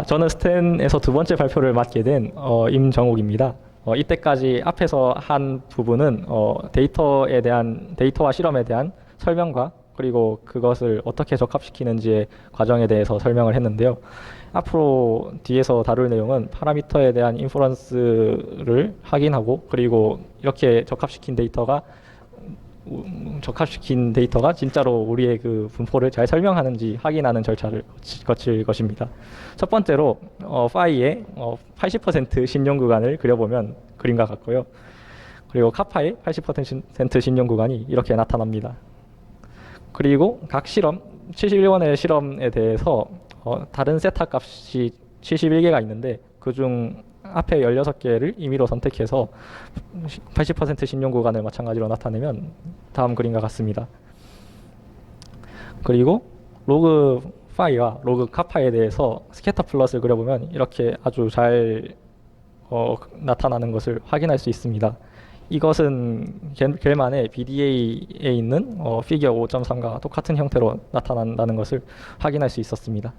저는 스탠에서 두 번째 발표를 맡게 된 임정욱입니다. 이때까지 앞에서 한 부분은 데이터와 실험에 대한 설명과 그리고 그것을 어떻게 적합시키는지의 과정에 대해서 설명을 했는데요. 앞으로 뒤에서 다룰 내용은 파라미터에 대한 인퍼런스를 확인하고 그리고 이렇게 적합시킨 데이터가 진짜로 우리의 그 분포를 잘 설명하는지 확인하는 절차를 거칠 것입니다. 첫 번째로 파이의 80% 신용 구간을 그려보면 그림과 같고요. 그리고 카파의 80% 신용 구간이 이렇게 나타납니다. 그리고 각 실험, 71번의 실험에 대해서 다른 세타 값이 71개가 있는데 그중 앞에 16개를 임의로 선택해서 80% 신용 구간을 마찬가지로 나타내면 다음 그림과 같습니다. 그리고 로그 파이와 로그 카파에 대해서 스캐터 플롯을 그려보면 이렇게 아주 잘 나타나는 것을 확인할 수 있습니다. 이것은 겔만의 BDA에 있는 피겨 5.3과 똑같은 형태로 나타난다는 것을 확인할 수 있었습니다.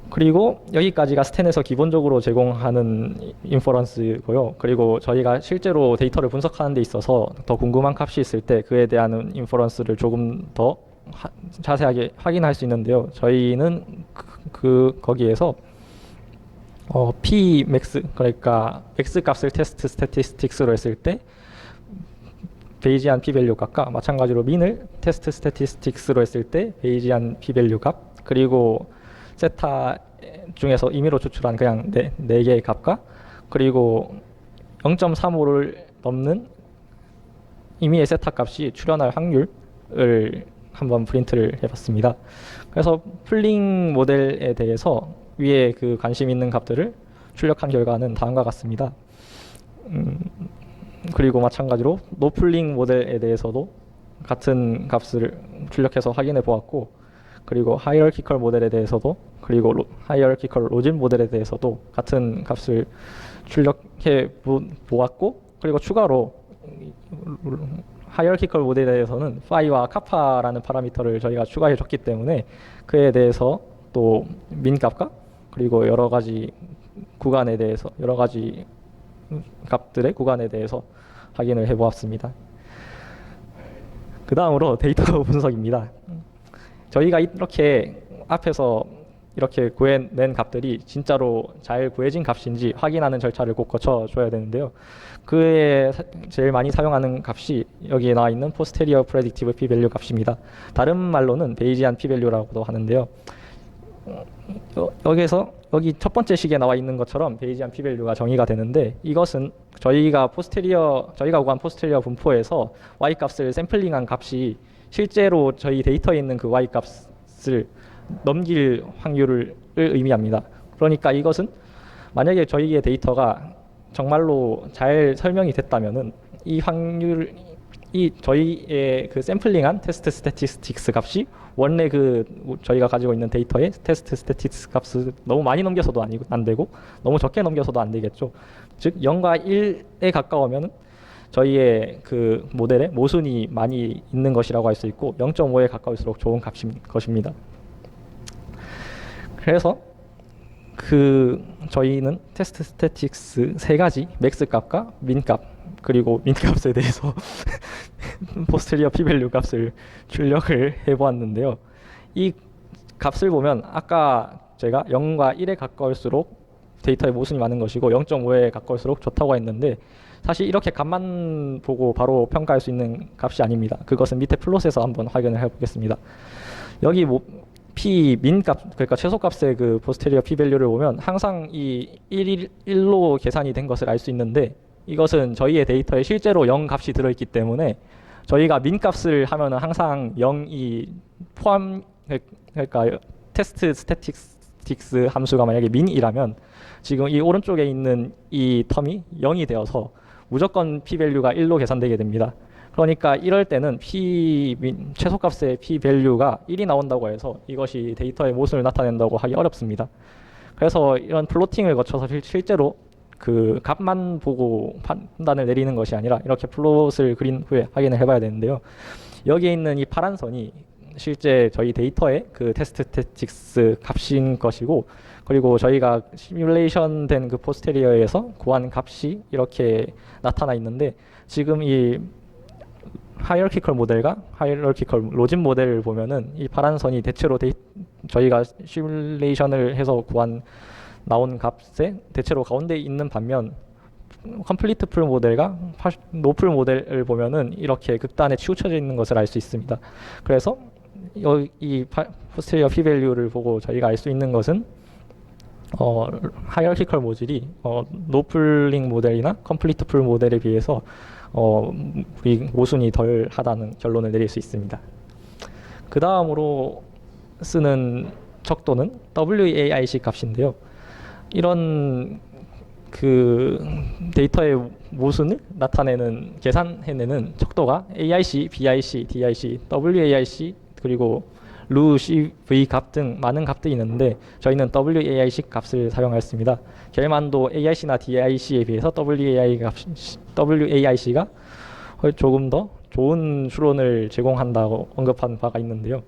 그리고 여기까지가 스탠에서 기본적으로 제공하는 인퍼런스고요. 그리고 저희가 실제로 데이터를 분석하는 데 있어서 더 궁금한 값이 있을 때 그에 대한 인퍼런스를 조금 더 자세하게 확인할 수 있는데요. 저희는 거기에서 P 맥스, 그러니까 맥스 값을 테스트 스태티스틱스로 했을 때 베이지안 P 밸류 값과 마찬가지로 민을 테스트 스태티스틱스로 했을 때 베이지안 P 밸류 값, 그리고 세타 중에서 임의로 추출한 그냥 네 개의 값과 그리고 0.35를 넘는 임의의 세타 값이 출현할 확률을 한번 프린트를 해봤습니다. 그래서 풀링 모델에 대해서 위에 그 관심 있는 값들을 출력한 결과는 다음과 같습니다. 그리고 마찬가지로 노풀링 모델에 대해서도 같은 값을 출력해서 확인해 보았고, 그리고 하이어키컬 모델에 대해서도, 그리고 하이어키컬 로진 모델에 대해서도 같은 값을 출력해 보았고, 그리고 추가로 하이어키컬 모델에 대해서는 파이와 카파라는 파라미터를 저희가 추가해 줬기 때문에 그에 대해서 또 민값과 그리고 여러 가지 값들의 구간에 대해서 확인을 해 보았습니다. 그 다음으로 데이터 분석입니다. 저희가 이렇게 앞에서 이렇게 구해낸 값들이 진짜로 잘 구해진 값인지 확인하는 절차를 꼭 거쳐줘야 되는데요. 그에 제일 많이 사용하는 값이 여기에 나와 있는 포스테리어 프레딕티브 p-밸류 값입니다. 다른 말로는 베이지안 p-밸류라고도 하는데요. 여기 첫 번째 식에 나와 있는 것처럼 베이지안 p-밸류가 정의가 되는데, 이것은 저희가 구한 포스테리어 분포에서 y 값을 샘플링한 값이 실제로 저희 데이터에 있는 그 y 값을 넘길 확률을 의미합니다. 그러니까 이것은 만약에 저희의 데이터가 정말로 잘 설명이 됐다면은 저희의 그 샘플링한 테스트 스태티스틱스 값이 원래 저희가 가지고 있는 데이터의 테스트 스태티스틱스 값을 너무 많이 넘겨서도 안 되고 너무 적게 넘겨서도 안 되겠죠. 즉 0과 1에 가까우면은 저희의 그 모델에 모순이 많이 있는 것이라고 할 수 있고 0.5에 가까울수록 좋은 값인 것입니다. 그래서 저희는 테스트 스태틱스 세 가지 맥스 값과 민 값, 그리고 민 값에 대해서 포스테리어 p-밸류 값을 출력을 해보았는데요. 이 값을 보면 아까 제가 0과 1에 가까울수록 데이터에 모순이 많은 것이고 0.5에 가까울수록 좋다고 했는데, 사실 이렇게 값만 보고 바로 평가할 수 있는 값이 아닙니다. 그것은 밑에 플롯에서 한번 확인을 해보겠습니다. 여기 P 민값, 그러니까 최소값의 그 포스테리어 p-밸류를 보면 항상 이 1로 계산이 된 것을 알 수 있는데, 이것은 저희의 데이터에 실제로 0 값이 들어있기 때문에 저희가 민값을 하면은 항상 0이 그러니까 테스트 스태틱스 함수가 만약에 민이라면 지금 이 오른쪽에 있는 이 텀이 0이 되어서 무조건 p-밸류가 1로 계산되게 됩니다. 그러니까 이럴 때는 최소값의 p-밸류가 1이 나온다고 해서 이것이 데이터의 모순을 나타낸다고 하기 어렵습니다. 그래서 이런 플로팅을 거쳐서 실제로 그 값만 보고 판단을 내리는 것이 아니라 이렇게 플롯을 그린 후에 확인을 해봐야 되는데요. 여기에 있는 이 파란 선이 실제 저희 데이터의 그 테스트 스태틱스 값인 것이고, 그리고 저희가 시뮬레이션 된 그 포스테리어에서 구한 값이 이렇게 나타나 있는데, 지금 이 하이어키컬 모델과 하이어키컬 로진 모델을 보면은 이 파란 선이 대체로 저희가 시뮬레이션을 해서 나온 값에 대체로 가운데 있는 반면, 컴플리트 풀 모델과 노풀 모델을 보면은 이렇게 극단에 치우쳐져 있는 것을 알 수 있습니다. 그래서 이 포스테리어 p-밸류를 보고 저희가 알 수 있는 것은 하이어키컬 모듈이 노풀링 모델이나 컴플리트 풀 모델에 비해서 우리 모순이 덜 하다는 결론을 내릴 수 있습니다. 그 다음으로 쓰는 척도는 WAIC 값인데요. 이런 그 데이터의 모순을 계산해내는 척도가 AIC, BIC, DIC, WAIC, 그리고 루, CV 값 등 많은 값들이 있는데, 저희는 WAIC 값을 사용하였습니다. 겔만도 AIC나 DIC에 비해서 WAIC가 조금 더 좋은 추론을 제공한다고 언급한 바가 있는데요.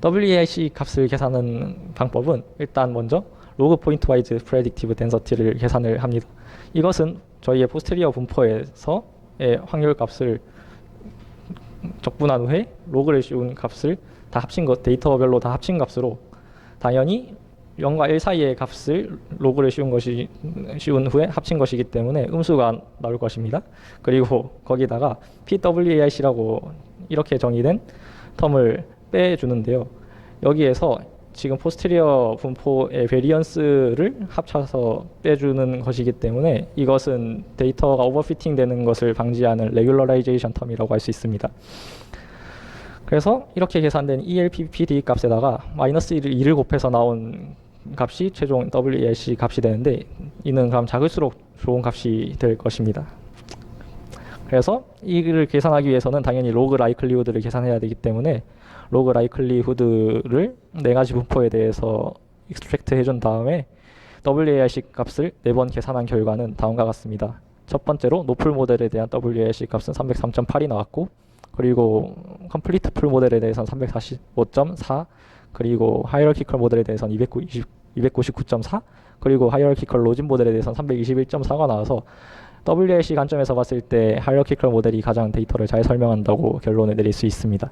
WAIC 값을 계산하는 방법은 일단 먼저 로그 포인트 와이즈 프레딕티브 덴서티를 계산을 합니다. 이것은 저희의 포스테리어 분포에서의 확률 값을 적분한 후에 로그를 씌운 값을 다 합친 데이터별로 다 합친 값으로, 당연히 0과 1 사이의 값을 로그를 씌운 후에 합친 것이기 때문에 음수가 나올 것입니다. 그리고 거기다가 PWAIC라고 이렇게 정의된 텀을 빼주는데요. 여기에서 지금 포스테리어 분포의 베리언스를 합쳐서 빼주는 것이기 때문에 이것은 데이터가 오버피팅 되는 것을 방지하는 레귤러라이제이션 텀이라고 할 수 있습니다. 그래서 이렇게 계산된 ELPPD 값에다가 마이너스 2를 곱해서 나온 값이 최종 WAIC 값이 되는데, 이는 그럼 작을수록 좋은 값이 될 것입니다. 그래서 이를 계산하기 위해서는 당연히 로그 라이클리후드를 계산해야 되기 때문에 로그 라이클리후드를 4가지 분포에 대해서 익스트랙트 해준 다음에 WAIC 값을 4번 계산한 결과는 다음과 같습니다. 첫 번째로 노풀 모델에 대한 WAIC 값은 303.8이 나왔고, 그리고 컴플리트 풀 모델에 대해서는 345.4, 그리고 하이어키컬 모델에 대해서는 299.4, 그리고 하이어키컬 로진 모델에 대해서는 321.4가 나와서 WAIC 관점에서 봤을 때 하이어키컬 모델이 가장 데이터를 잘 설명한다고 결론을 내릴 수 있습니다.